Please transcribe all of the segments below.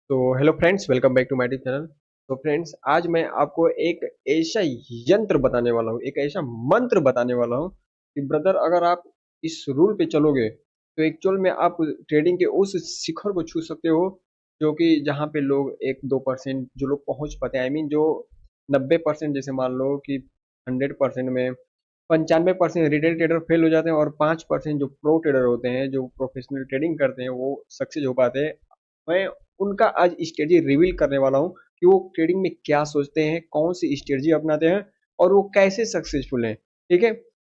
तो hello friends, welcome back to my YouTube channel. तो friends, आज मैं आपको एक ऐसा यंत्र बताने वाला हूँ, एक ऐसा मंत्र बताने वाला हूँ कि ब्रदर, अगर आप इस रूल पे चलोगे तो एक्चुअल में आप ट्रेडिंग के उस शिखर को छू सकते हो जो कि जहाँ पे लोग 1-2% जो लोग पहुंच पाते हैं। आई मीन जो 90%, जैसे मान लो कि 100% में 95% रिटेल ट्रेडर फेल हो जाते हैं और 5% जो प्रो ट्रेडर होते हैं, जो प्रोफेशनल ट्रेडिंग करते हैं, वो सक्सेस हो पाते हैं। मैं उनका आज स्ट्रेटजी रिवील करने वाला हूँ कि वो ट्रेडिंग में क्या सोचते हैं, कौन सी स्ट्रेटजी अपनाते हैं और वो कैसे सक्सेसफुल हैं। ठीक है,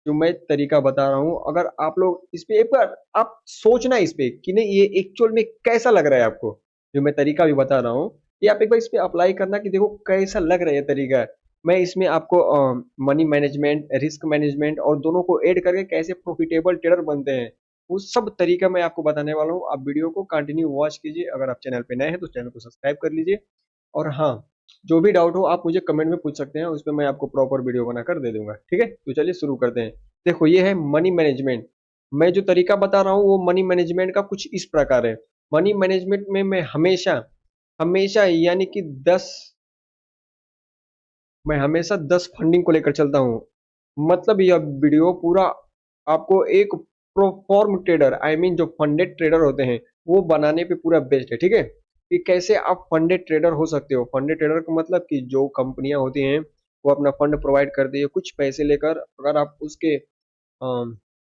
जो मैं तरीका बता रहा हूँ, अगर आप लोग इस पे एक बार आप सोचना इस पे कि नहीं ये एक्चुअल में कैसा लग रहा है आपको, जो मैं तरीका भी बता रहा हूँ, ये आप एक बार इस पे अप्लाई करना कि देखो कैसा लग रहा है ये तरीका। मैं इसमें आपको मनी मैनेजमेंट, रिस्क मैनेजमेंट और दोनों को ऐड करके कैसे प्रॉफिटेबल ट्रेडर बनते हैं, वो सब तरीका मैं आपको बताने वाला हूँ। आप वीडियो को कंटिन्यू वॉच कीजिए। अगर आप चैनल पे नए हैं तो चैनल को सब्सक्राइब कर लीजिए। और हाँ, जो भी डाउट हो आप मुझे कमेंट में पूछ सकते हैं, उस पर मैं आपको प्रॉपर वीडियो बनाकर दे दूंगा। ठीक है, तो चलिए शुरू करते हैं। देखो, ये है मनी मैनेजमेंट। मैं जो तरीका बता रहा हूँ वो मनी मैनेजमेंट का कुछ इस प्रकार है। मनी मैनेजमेंट में मैं हमेशा हमेशा यानी कि 10 फंडिंग को लेकर चलता हूँ। मतलब यह वीडियो पूरा आपको एक प्रोफॉर्म ट्रेडर, आई मीन जो फंडेड ट्रेडर होते हैं, वो बनाने पे पूरा बेस्ड है। ठीक है, कि कैसे आप फंडेड ट्रेडर हो सकते हो। फंडेड ट्रेडर का मतलब कि जो कंपनियां होती हैं वो अपना फंड प्रोवाइड करती है कुछ पैसे लेकर। अगर आप उसके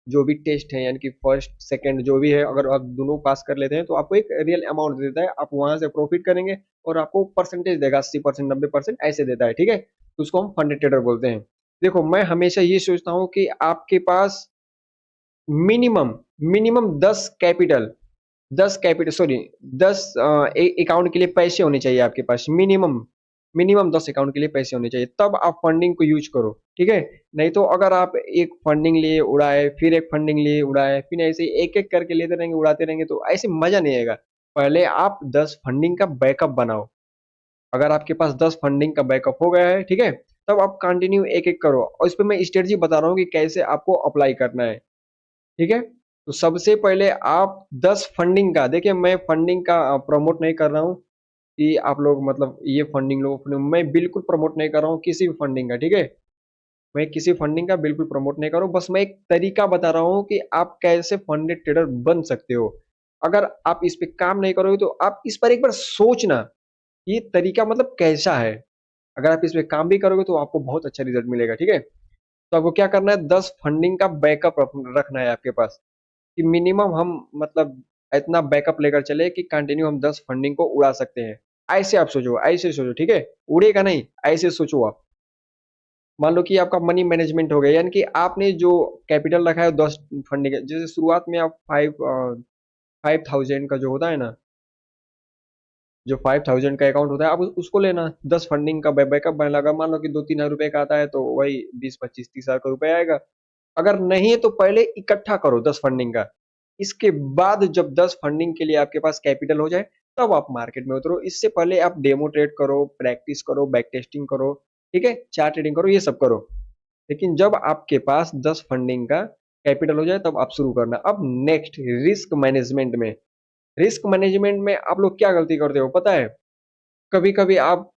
जो भी टेस्ट है, यानी कि फर्स्ट सेकंड जो भी है, अगर आप दोनों पास कर लेते हैं तो आपको एक रियल अमाउंट देता है। आप वहां से प्रॉफिट करेंगे और आपको परसेंटेज देगा, 80%, 90% ऐसे देता है। ठीक है, तो उसको हम फंडेड ट्रेडर बोलते हैं। देखो, मैं हमेशा ये सोचता हूँ कि आपके पास minimum minimum 10 capital sorry 10 account के लिए पैसे होने चाहिए आपके पास। मिनिमम मिनिमम 10 अकाउंट के लिए पैसे होने चाहिए, तब आप फंडिंग को यूज करो। ठीक है, नहीं तो अगर आप एक फंडिंग लिए उड़ाए, फिर एक फंडिंग लिए उड़ाए, फिर ऐसे एक एक करके लेते रहेंगे उड़ाते रहेंगे तो ऐसे मजा नहीं आएगा। पहले आप 10 फंडिंग का बैकअप बनाओ। अगर आपके पास 10 फंडिंग का बैकअप हो गया है, ठीक है, तब आप कंटिन्यू एक एक करो। और इस पे मैं स्ट्रेटजी बता रहा हूँ कि कैसे आपको अप्लाई करना है। ठीक है, तो सबसे पहले आप 10 फंडिंग का देखिए, मैं फंडिंग का प्रमोट नहीं कर रहा हूँ कि आप लोग मतलब ये फंडिंग लो, मैं बिल्कुल प्रमोट नहीं कर रहा हूँ किसी भी फंडिंग का। ठीक है, मैं किसी फंडिंग का बिल्कुल प्रमोट नहीं कर रहा हूँ, बस मैं एक तरीका बता रहा हूँ कि आप कैसे फंडेड ट्रेडर बन सकते हो। अगर आप इस पे काम नहीं करोगे तो आप इस पर एक बार सोचना, ये तरीका मतलब कैसा है। अगर आप इस पे काम भी करोगे तो आपको बहुत अच्छा रिजल्ट मिलेगा। ठीक है, तो आपको क्या करना है, 10 फंडिंग का बैकअप रखना है आपके पास, कि मिनिमम हम मतलब इतना बैकअप लेकर चले कि कंटिन्यू हम 10 फंडिंग को उड़ा सकते हैं। ऐसे आप सोचो, ऐसे सोचो। ठीक है, उड़ेगा नहीं, ऐसे सोचो आप। मान लो कि आपका मनी मैनेजमेंट हो गया, यानी कि आपने जो कैपिटल रखा है 10 फंडिंग, जैसे शुरुआत में आप 5,000 का जो होता है ना, जो 5,000 का अकाउंट होता है, आप उसको लेना। 10 फंडिंग का बैकअप बना लगा, मान लो कि 2-3 हज़ार रुपए का आता है तो वही 20-25-30 हज़ार का रुपए आएगा। अगर नहीं है तो पहले इकट्ठा करो 10 फंडिंग का। इसके बाद जब 10 फंडिंग के लिए आपके पास कैपिटल हो जाए, तब आप मार्केट में उतरो। इससे पहले आप डेमो ट्रेड करो, प्रैक्टिस करो, बैक टेस्टिंग करो, ठीक है, चार्ट ट्रेडिंग करो, ये सब करो। लेकिन जब आपके पास 10 फंडिंग का कैपिटल हो जाए तब आप शुरू करना। अब नेक्स्ट, रिस्क मैनेजमेंट में। रिस्क मैनेजमेंट में आप लोग क्या गलती करते हो पता है? कभी कभी आप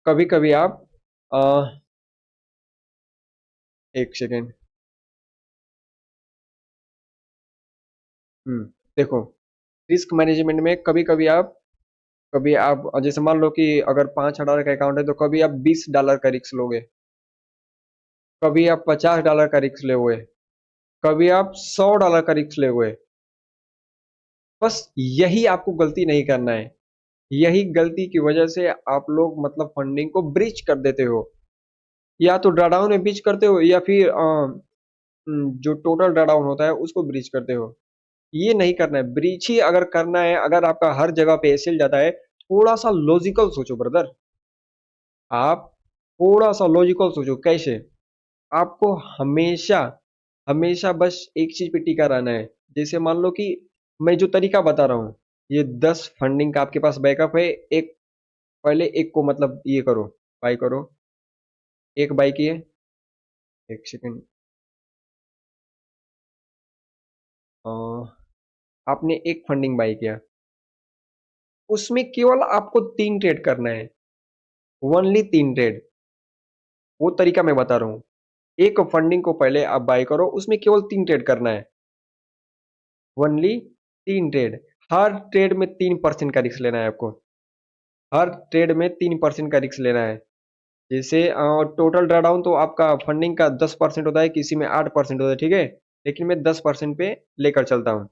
कभी कभी आप आ, एक सेकेंड। देखो, रिस्क मैनेजमेंट में कभी आप जैसे मान लो कि अगर 5 डॉलर का अकाउंट है तो कभी आप $20 का रिस्क लोगे, कभी आप $50 का रिस्क ले हुए, कभी आप $100 का रिस्क ले हुए। बस यही आपको गलती नहीं करना है। यही गलती की वजह से आप लोग मतलब फंडिंग को ब्रीच कर देते हो। या तो ड्राडाउन में ब्रीच करते हो या फिर जो टोटल ड्राडाउन होता है उसको ब्रीच करते हो। ये नहीं करना है, ब्रीच ही अगर करना है, अगर आपका हर जगह पे एसिल जाता है, थोड़ा सा लॉजिकल सोचो ब्रदर। आप थोड़ा सा लॉजिकल सोचो कैसे। आपको हमेशा हमेशा बस एक चीज पे टिका रहना है। जैसे मान लो कि मैं जो तरीका बता रहा हूँ, ये 10 फंडिंग का आपके पास बैकअप है। एक पहले एक को मतलब ये करो, बाई करो। एक बाई किए, एक सेकंड। आपने एक फंडिंग बाई किया, उसमें केवल आपको 3 ट्रेड करना है, ओनली 3 ट्रेड। वो तरीका मैं बता रहा हूँ। एक फंडिंग को पहले आप बाय करो, उसमें केवल 3 ट्रेड करना है, ओनली 3 ट्रेड। हर ट्रेड में 3% का रिस्क लेना है आपको, हर ट्रेड में 3% का रिस्क लेना है। जैसे टोटल ड्रॉडाउन तो आपका फंडिंग का 10% होता है, किसी में 8% होता है, ठीक है, लेकिन मैं 10% पे लेकर चलता हूँ।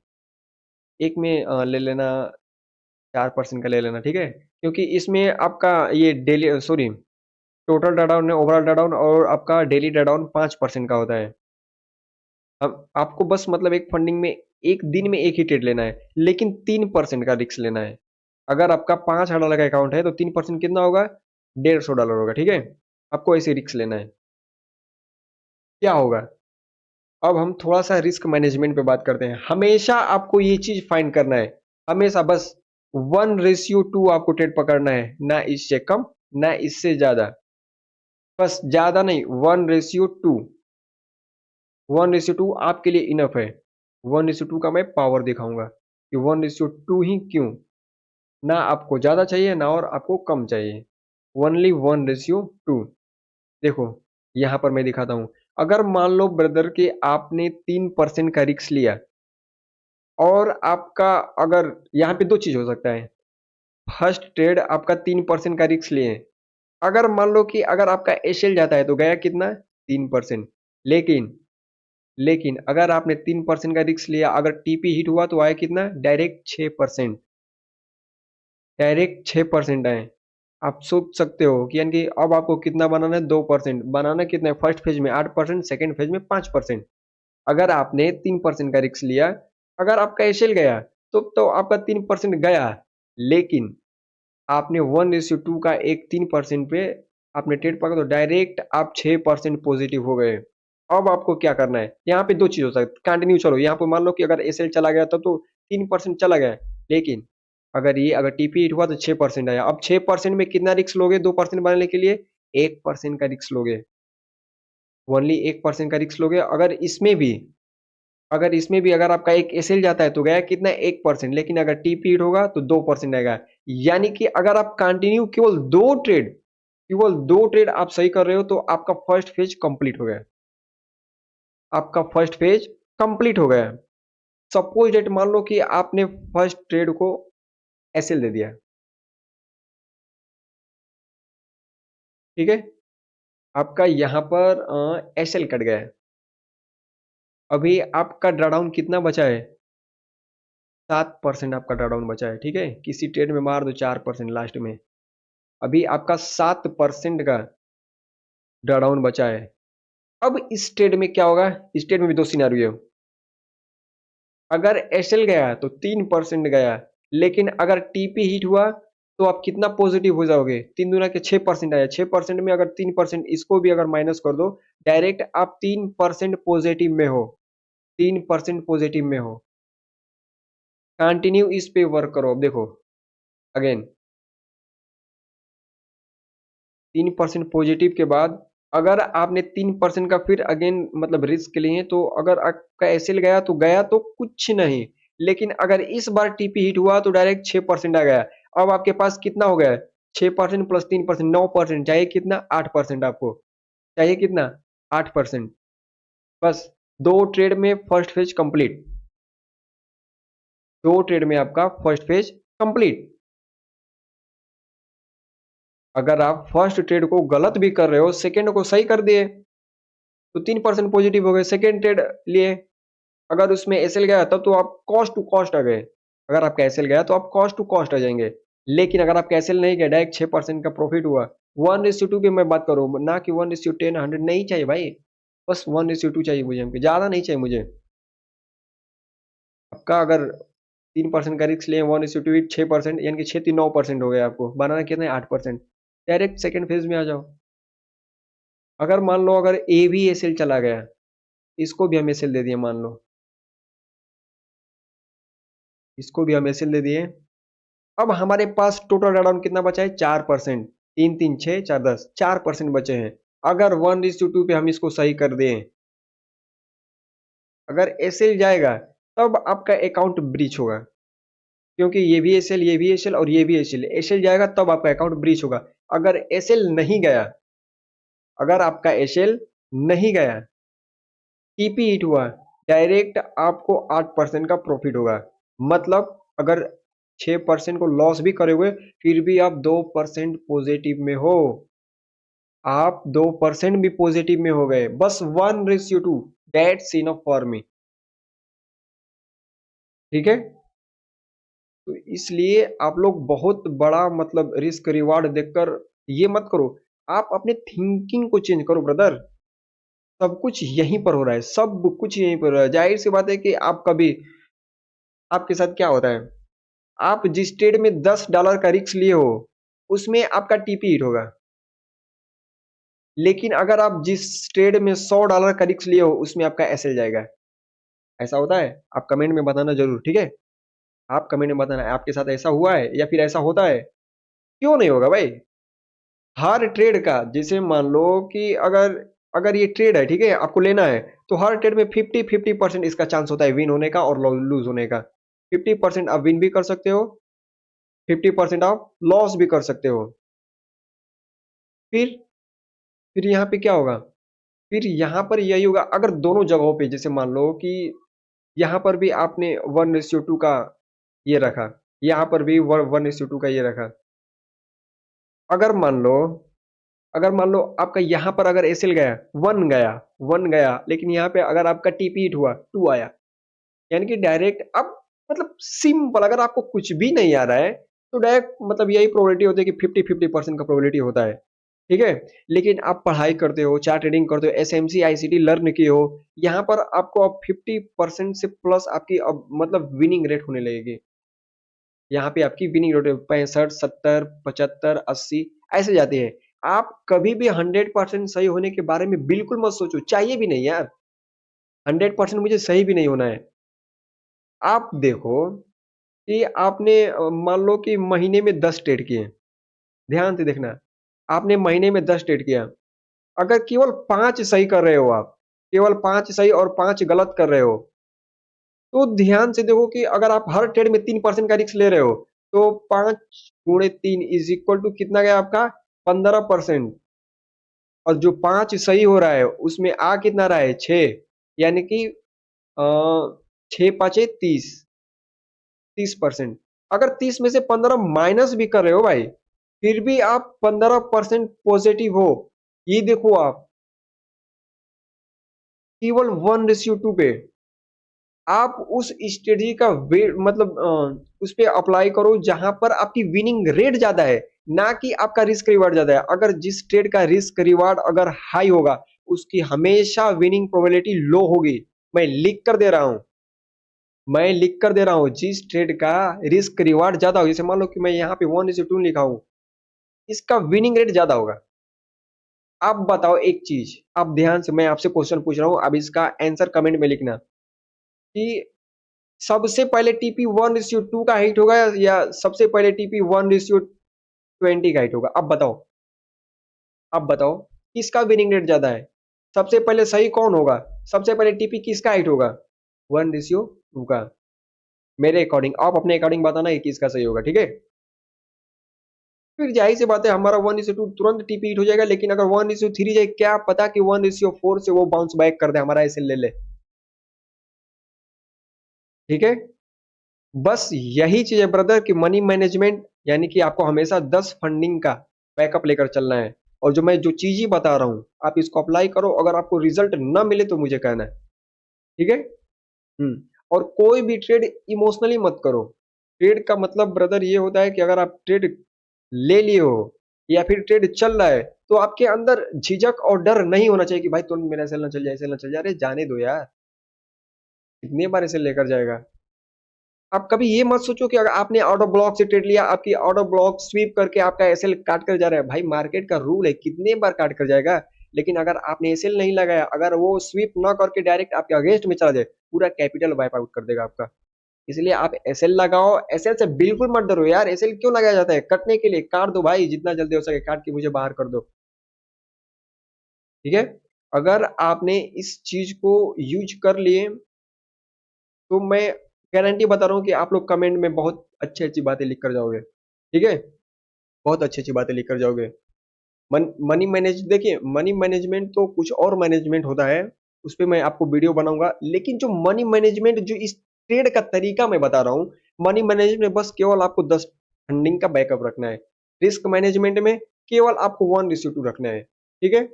एक में ले लेना, 4% का ले लेना, ठीक है, क्योंकि इसमें आपका ये डेली सॉरी टोटल ड्रॉडाउन है, ओवरऑल ड्रॉडाउन और आपका डेली ड्रॉडाउन 5% का होता है। अब आपको बस मतलब एक फंडिंग में एक दिन में एक ही ट्रेड लेना है, लेकिन 3% का रिस्क लेना है। अगर आपका $5,000 का अकाउंट है तो 3% कितना होगा, $150 होगा, ठीक है। आपको ऐसे रिस्क लेना है। क्या होगा, अब हम थोड़ा सा रिस्क मैनेजमेंट पे बात करते हैं। हमेशा आपको ये चीज फाइंड करना है, हमेशा बस 1:2 आपको ट्रेड पकड़ना है, ना इससे कम ना इससे ज्यादा, बस ज्यादा नहीं, 1:2। 1:2 आपके लिए इनफ है। 1:2 का मैं पावर दिखाऊंगा कि 1:2 ही क्यों, ना आपको ज्यादा चाहिए ना और आपको कम चाहिए, ओनली 1:2। देखो यहां पर मैं दिखाता हूं। अगर मान लो ब्रदर कि आपने 3% का रिस्क लिया, और आपका अगर यहाँ पे दो चीज हो सकता है। फर्स्ट ट्रेड आपका 3% का रिस्क लिए, अगर मान लो कि अगर आपका एसएल जाता है तो गया कितना, 3%। लेकिन लेकिन अगर आपने 3% का रिस्क लिया, अगर टीपी हिट हुआ तो आया कितना, डायरेक्ट 6%, डायरेक्ट 6% आए। आप सोच सकते हो कि यानी कि अब आपको कितना बनाना है, 2% बनाना, कितना है, फर्स्ट फेज में 8%, सेकेंड फेज में 5%। अगर आपने 3% का रिस्क लिया, अगर आपका एसएल गया तो आपका 3% गया, लेकिन आपने 1:2 का एक 3% पे आपने ट्रेड पकड़ा तो डायरेक्ट आप 6% पॉजिटिव हो गए। अब आपको क्या करना है, यहाँ पे दो चीज हो सकती है, कंटिन्यू चलो। यहाँ पे मान लो कि अगर एसएल चला गया तब तो 3% चला गया, लेकिन अगर ये अगर टीपी हिट हुआ तो 6% आया। अब 6% में कितना रिस्क लोगे, 2% बनाने के लिए 1% का रिस्क लोगे, ओनली 1% का रिस्क लोगे। अगर इसमें भी अगर आपका एक एसएल जाता है तो गया कितना, 1%, लेकिन अगर टीपी हिट होगा तो 2% आएगा। यानी कि अगर आप कंटिन्यू केवल दो ट्रेड आप सही कर रहे हो तो आपका फर्स्ट फेज कंप्लीट हो गया, आपका फर्स्ट फेज कंप्लीट हो गया। सपोज डेट मान लो कि आपने फर्स्ट ट्रेड को एसएल दे दिया, ठीक है, आपका यहां पर एसएल कट गया है। अभी आपका ड्रॉडाउन कितना बचा है, 7% आपका ड्रॉडाउन बचा है, ठीक है, किसी ट्रेड में मार दो 4% लास्ट में। अभी आपका 7% का ड्रॉडाउन बचा है। अब इस ट्रेड में क्या होगा, इस ट्रेड में भी दो सिनारियो है। अगर एसएल गया तो 3% गया, लेकिन अगर टीपी हिट हुआ तो आप कितना पॉजिटिव हो जाओगे, 3 दूना के 6% आया। 6% में अगर 3% इसको भी अगर माइनस कर दो, डायरेक्ट आप 3% पॉजिटिव में हो, 3% पॉजिटिव में हो। कंटिन्यू इस पे वर्क करो। अब देखो अगेन 3% पॉजिटिव के बाद अगर आपने 3% का फिर अगेन मतलब रिस्क लिए, तो अगर आपका एसएल गया तो कुछ नहीं, लेकिन अगर इस बार टीपी हिट हुआ तो डायरेक्ट 6% आ गया। अब आपके पास कितना हो गया, 6% प्लस 3%, 9% चाहिए, कितना, 8% आपको चाहिए, कितना, 8%। बस दो ट्रेड में फर्स्ट फेज कंप्लीट, दो ट्रेड में आपका फर्स्ट फेज कंप्लीट। अगर आप फर्स्ट ट्रेड को गलत भी कर रहे हो, सेकेंड को सही कर दिए तो 3% पॉजिटिव हो गए। सेकेंड ट्रेड लिए, अगर उसमें एसएल गया तब तो आप कॉस्ट टू कॉस्ट आ गए। अगर आपका एसएल गया तो आप कॉस्ट टू कॉस्ट आ जाएंगे, लेकिन अगर आपका एसएल नहीं गया, डायरेक्ट 6% का प्रॉफिट हुआ। 1:2 की मैं बात करूँ, ना कि 1:10 100 नहीं चाहिए भाई, बस 1:2 चाहिए मुझे, हमको ज्यादा नहीं चाहिए मुझे। आपका अगर 3% का रिस्क लिए, 1:2 6%, यानी कि 6 3 9% हो गया, आपको बनाना कितना है, 8%। डायरेक्ट सेकेंड फेज में आ जाओ। अगर मान लो अगर ए भी एसएल चला गया, इसको भी हम एसएल दे दिए, मान लो इसको भी हम एसएल दे दिए। अब हमारे पास टोटल ड्रॉडाउन कितना बचा है, 4%। 3 3 6 4 10, 4% बचे हैं। अगर 1:2 पे हम इसको सही कर दें, अगर एसएल जाएगा तब आपका अकाउंट ब्रीच होगा, क्योंकि ये भी एसएल, ये भी एसएल और ये भी एसएल, एसएल जाएगा तब आपका अकाउंट ब्रीच होगा। अगर एसएल नहीं गया, अगर आपका एसएल नहीं गया, टीपी हिट हुआ, डायरेक्ट आपको 8% का प्रॉफिट होगा। मतलब अगर 6% को लॉस भी करे हुए, फिर भी आप 2% पॉजिटिव में हो। आप 2% भी पॉजिटिव में हो गए, बस 1:2, दैट्स इनफ फॉर मी। ठीक है, तो इसलिए आप लोग बहुत बड़ा मतलब रिस्क रिवार्ड देखकर ये मत करो। आप अपने थिंकिंग को चेंज करो ब्रदर। सब कुछ यहीं पर हो रहा है, सब कुछ यहीं पर हो रहा है। जाहिर सी बात है कि आप कभी, आपके साथ क्या होता है, आप जिस ट्रेड में $10 का रिस्क लिए हो, उसमें आपका टीपी हिट होगा। लेकिन अगर आप जिस ट्रेड में $100 का रिस्क लिए हो, उसमें आपका एसएल जाएगा। ऐसा होता है? आप कमेंट में बताना जरूर, ठीक है? आप कमेंट में बताना आपके साथ ऐसा हुआ है या फिर ऐसा होता है। क्यों नहीं होगा भाई? हर ट्रेड का, जैसे मान लो कि अगर अगर ये ट्रेड है, ठीक है, आपको लेना है, तो हर ट्रेड में 50-50% इसका चांस होता है विन होने का और लूज होने का। 50% आप विन भी कर सकते हो, 50% आप लॉस भी कर सकते हो। फिर फिर यहाँ पे क्या होगा? फिर यहाँ पर यही होगा, अगर दोनों जगहों पे, जैसे मान लो कि यहाँ पर भी आपने 1:2 का ये रखा, यहाँ पर भी 1:2 का ये रखा। अगर मान लो अगर मान लो आपका यहाँ पर अगर एसएल गया, वन गया, लेकिन यहाँ पे अगर आपका टीपी हिट हुआ, 2 आया, यानी कि डायरेक्ट अब, मतलब सिंपल, अगर आपको कुछ भी नहीं आ रहा है, तो डायरेक्ट मतलब यही प्रोबेबिलिटी होती है कि 50-50% का प्रोबेबिलिटी होता है। ठीक है, लेकिन आप पढ़ाई करते हो, चार्ट ट्रेडिंग करते हो, एसएमसी आईसीटी लर्न किए हो, यहाँ पर आपको अब 50% से प्लस आपकी अब मतलब विनिंग रेट होने लगेगी। यहाँ पे आपकी विनिंग रेट 65, 70, 75, 80 ऐसे जाती है। आप कभी भी 100% सही होने के बारे में बिल्कुल मत सोचो, चाहिए भी नहीं यार। 100% मुझे सही भी नहीं होना है। आप देखो कि आपने मान लो कि महीने में 10 ट्रेड किए, ध्यान से देखना, आपने महीने में 10 ट्रेड किया, अगर केवल 5 सही कर रहे हो आप, केवल 5 सही और 5 गलत कर रहे हो, तो ध्यान से देखो कि अगर आप हर ट्रेड में 3% का रिस्क ले रहे हो, तो 5 × 3 इज इक्वल टू कितना गया आपका? 15%। और जो 5 सही हो रहा है उसमें आ कितना रहा है? 6, यानी कि 6×5 = 30, 30%। अगर 30 में से 15 माइनस भी कर रहे हो भाई, फिर भी आप 15% पॉजिटिव हो। ये देखो आप, केवल 1:2 पे आप उस स्ट्रेटजी का वे मतलब उस पे अप्लाई करो जहां पर आपकी विनिंग रेट ज्यादा है, ना कि आपका रिस्क रिवार्ड ज्यादा है। अगर जिस ट्रेड का रिस्क रिवार्ड अगर हाई होगा, उसकी हमेशा विनिंग प्रोबेबिलिटी लो होगी। मैं लिख कर दे रहा हूं, मैं लिख कर दे रहा हूं, जिस ट्रेड का रिस्क रिवार्ड ज्यादा हो, जैसे मान लो कि मैं यहाँ पे 1:2 लिखा हूं, इसका विनिंग रेट ज्यादा होगा। आप बताओ एक चीज, आप ध्यान से, मैं आपसे क्वेश्चन पूछ रहा हूं, अब इसका आंसर कमेंट में लिखना कि सबसे पहले टीपी 1:2 का हिट होगा या सबसे पहले टीपी 1:20 का हिट होगा? अब बताओ, अब बताओ किसका विनिंग रेट ज्यादा है? सबसे पहले सही कौन होगा? सबसे पहले टीपी किसका हिट होगा? 1:2 का। मेरे अकॉर्डिंग, आप अपने अकॉर्डिंग बताना कि किसका सही होगा, ठीक है? फिर जाहिर सी बात है हमारा 1:2 तुरंत टीपी हिट हो जाएगा, लेकिन अगर 1:3 जाए, क्या पता कि 1:4 से वो बाउंस बैक कर दे, हमारा ऐसे ले ले। ठीक है, बस यही चीज है ब्रदर कि मनी मैनेजमेंट, यानी कि आपको हमेशा 10 फंडिंग का बैकअप लेकर चलना है। और जो मैं जो चीज ही बता रहा हूँ, आप इसको अप्लाई करो, अगर आपको रिजल्ट ना मिले तो मुझे कहना है, ठीक है? और कोई भी ट्रेड इमोशनली मत करो। ट्रेड का मतलब ब्रदर ये होता है कि अगर आप ट्रेड ले लिए हो या फिर ट्रेड चल रहा है, तो आपके अंदर झिझक और डर नहीं होना चाहिए कि भाई तुरंत मेरा सेल ना चल जाए, सेल ना चल जाए। अरे जाने दो यार, कितने बार इसे लेकर जाएगा। आप कभी ये मत सोचो कि अगर आपने आउट ऑफ ब्लॉक से ट्रेड लिया, आपकी आउट ऑफ ब्लॉक स्वीप करके आपका एसएल काट कर जा रहा है, भाई मार्केट का रूल है, कितने बार काट कर जाएगा। लेकिन अगर आपने एसएल नहीं लगाया, अगर वो स्वीप ना करके डायरेक्ट आपके अगेंस्ट में चला जाए, पूरा कैपिटल वाइप आउट कर देगा आपका। इसलिए आप एसएल लगाओ, एसएल से बिल्कुल मत डरो यार। एसएल क्यों लगाया जाता है? कटने के लिए। काट दो भाई, जितना जल्दी हो सके काट के मुझे बाहर कर दो, ठीक है? अगर आपने इस चीज को यूज कर लिए, तो मैं गारंटी बता रहा हूँ कि आप लोग कमेंट में बहुत अच्छी अच्छी बातें लिख कर जाओगे, ठीक है, बहुत अच्छी अच्छी बातें लिख कर जाओगे। मनी मैनेज देखिए, मनी मैनेजमेंट तो कुछ और मैनेजमेंट होता है, उस पे मैं आपको वीडियो बनाऊंगा। लेकिन जो मनी मैनेजमेंट जो इस ट्रेड का तरीका मैं बता रहा हूँ, मनी मैनेजमेंट में बस केवल आपको 10 फंडिंग का बैकअप रखना है। रिस्क मैनेजमेंट में केवल आपको 1:2 रखना है, ठीक है।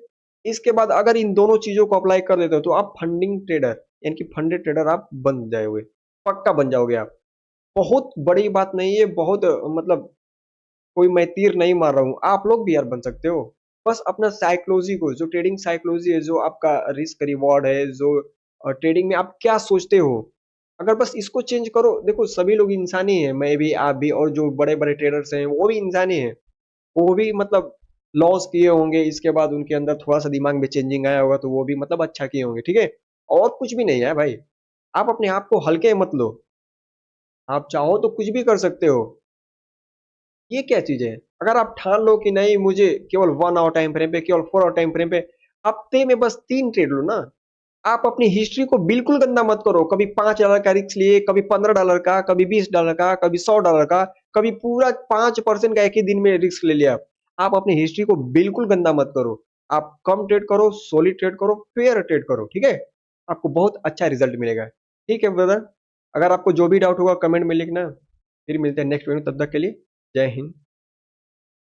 इसके बाद अगर इन दोनों चीजों को अप्लाई कर देते हो तो आप फंडिंग ट्रेडर यानी कि फंडेड ट्रेडर आप बन जाओगे, पक्का बन जाओगे आप। बहुत बड़ी बात नहीं है, बहुत मतलब कोई मैं तीर नहीं मार रहा हूँ, आप लोग भी यार बन सकते हो। बस अपना साइकोलॉजी को, जो ट्रेडिंग साइकोलॉजी है, जो आपका रिस्क रिवॉर्ड है, जो ट्रेडिंग में आप क्या सोचते हो, अगर बस इसको चेंज करो। देखो सभी लोग इंसान ही हैं, मैं भी, आप भी, और जो बड़े बड़े ट्रेडर्स हैं वो भी इंसान ही हैं। वो भी मतलब लॉस किए होंगे, इसके बाद उनके अंदर थोड़ा सा दिमाग में चेंजिंग आया होगा तो वो भी मतलब अच्छा किए होंगे, ठीक है। और कुछ भी नहीं है भाई। आप अपने आप को हल्के मत लो, आप चाहो तो कुछ भी कर सकते हो। ये क्या चीज है? अगर आप ठान लो कि नहीं मुझे केवल 1 आवर टाइम फ्रेम पे, केवल 4 आवर टाइम फ्रेम पे, हफ्ते में बस 3 ट्रेड लो ना। आप अपनी हिस्ट्री को बिल्कुल गंदा मत करो, कभी $5 का रिस्क लिए, कभी $15 का, कभी $20 का, कभी $100 का, कभी पूरा 5% का एक ही दिन में रिस्क ले लिया। आप अपनी हिस्ट्री को बिल्कुल गंदा मत करो। आप कम ट्रेड करो, सॉलिड ट्रेड करो, फेयर ट्रेड करो, ठीक है। आपको बहुत अच्छा रिजल्ट मिलेगा। ठीक है ब्रदर, अगर आपको जो भी डाउट होगा कमेंट में लिखना। फिर मिलते हैं नेक्स्ट वीडियो, तब तक के लिए जय हिंद।